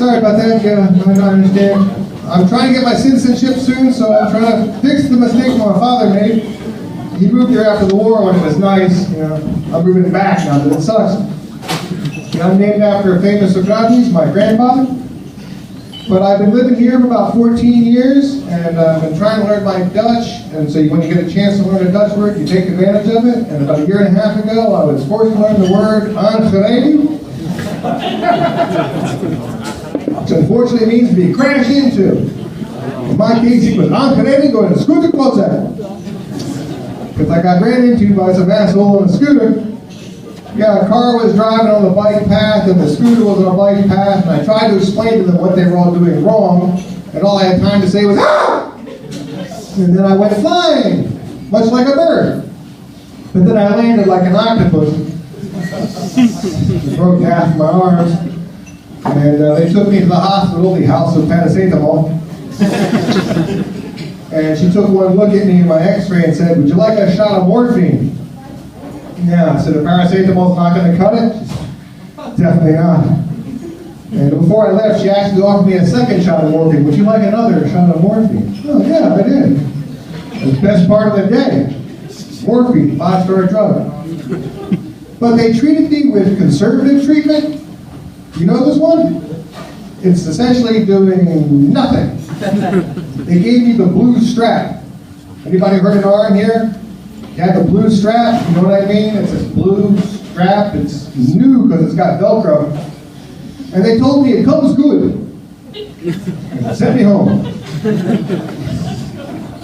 sorry about that. Yeah, I understand. I'm trying to get my citizenship soon, so I'm trying to fix the mistake my father made. He moved here after the war when it was nice. You know, I'm moving back now, but it sucks. You know, I'm named after a famous Socrates, my grandfather. But I've been living here for about 14 years, and I've been trying to learn my Dutch. And so when you get a chance to learn a Dutch word, you take advantage of it. And about a year and a half ago, I was forced to learn the word aangereden. Which unfortunately means to be crashed into. In my case, it was aangereden going to scooter closet. Because I got ran into by some asshole on a scooter. Yeah, a car was driving on the bike path, and the scooter was on a bike path, and I tried to explain to them what they were all doing wrong, and all I had time to say was, ah! And then I went flying, much like a bird. But then I landed like an octopus. Broke half my arms. And they took me to the hospital, the house of paracetamol. And she took one look at me in my x-ray and said, would you like a shot of morphine? Yeah, so the paracetamol's not going to cut it? Definitely not. And before I left, she actually offered me a second shot of morphine. Would you like another shot of morphine? Oh, yeah, I did. It was the best part of the day. Morphine, 5-star drug. But they treated me with conservative treatment. You know this one? It's essentially doing nothing. They gave me the blue strap. Anybody heard an R in here? You had the blue strap, you know what I mean? It's this blue strap, it's new because it's got Velcro. And they told me it comes good. And sent me home.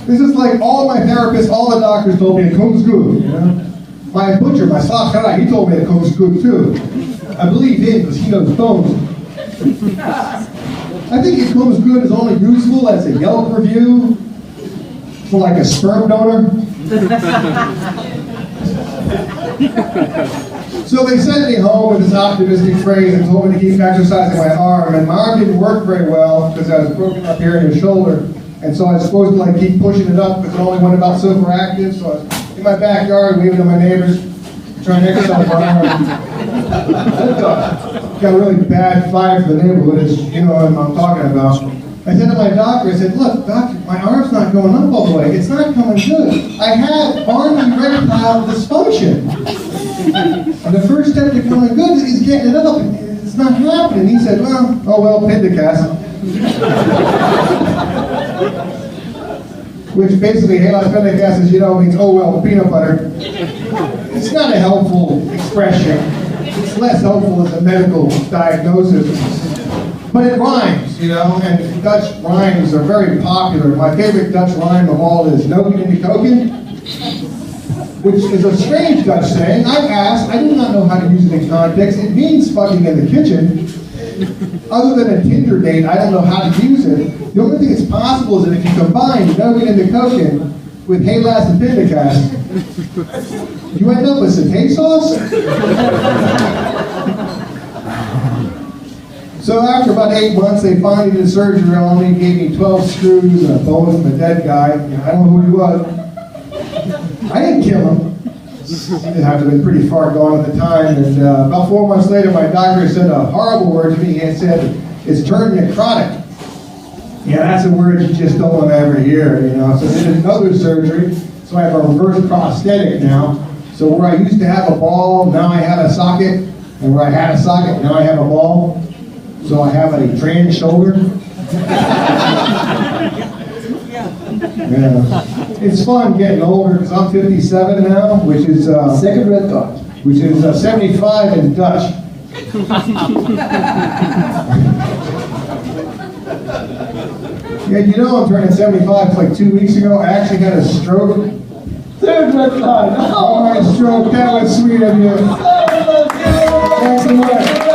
This is like all my therapists, all the doctors told me it comes good. You know? My butcher, my Socrates, he told me it comes good too. I believe him because he knows bones. I think it comes good is only useful as a Yelp review for like a sperm donor. So they sent me home with this optimistic phrase and told me to keep exercising my arm. And my arm didn't work very well because I was broken up here in the shoulder. And so I was supposed to like keep pushing it up because it only went about silver active. So I was in my backyard waving to my neighbors, trying to exercise my arm. Got a really bad vibe for the neighborhood, as you know what I'm talking about. I said to my doctor, I said, look, doctor, my arm's not going up all the way. It's not coming good. I had arm erectile dysfunction. And the first step to coming good is getting it up. And it's not happening. He said, well, Pindicast. Which basically, Halos Pindicast, as you know, means, oh, well, peanut butter. It's not a helpful expression. It's less helpful as a medical diagnosis. But it rhymes, you know, and Dutch rhymes are very popular. My favorite Dutch rhyme of all is "Nogen in de koken," which is a strange Dutch saying. I've asked, I do not know how to use it in context. It means fucking in the kitchen. Other than a Tinder date, I don't know how to use it. The only thing that's possible is that if you combine "Nogen in de koken" with Halas and Pindicast, you end up with satay sauce? So after about 8 months, they finally did surgery on me, gave me 12 screws and a bone from a dead guy. You know, I don't know who he was. I didn't kill him. He did have to have been pretty far gone at the time. And about 4 months later, my doctor said a horrible word to me. He said, it's turned necrotic. Yeah, that's a word you just don't want to ever hear, you know. So they did another surgery. So I have a reverse prosthetic now. So where I used to have a ball, now I have a socket. And where I had a socket, now I have a ball. So I have a trans shoulder. Yeah. It's fun getting older because I'm 57 now, which is second red card, which is 75 in Dutch. Yeah, you know I'm turning 75. It's like 2 weeks ago. I actually had a stroke. third red card. Oh, my stroke. That was sweet of you. Thanks so much.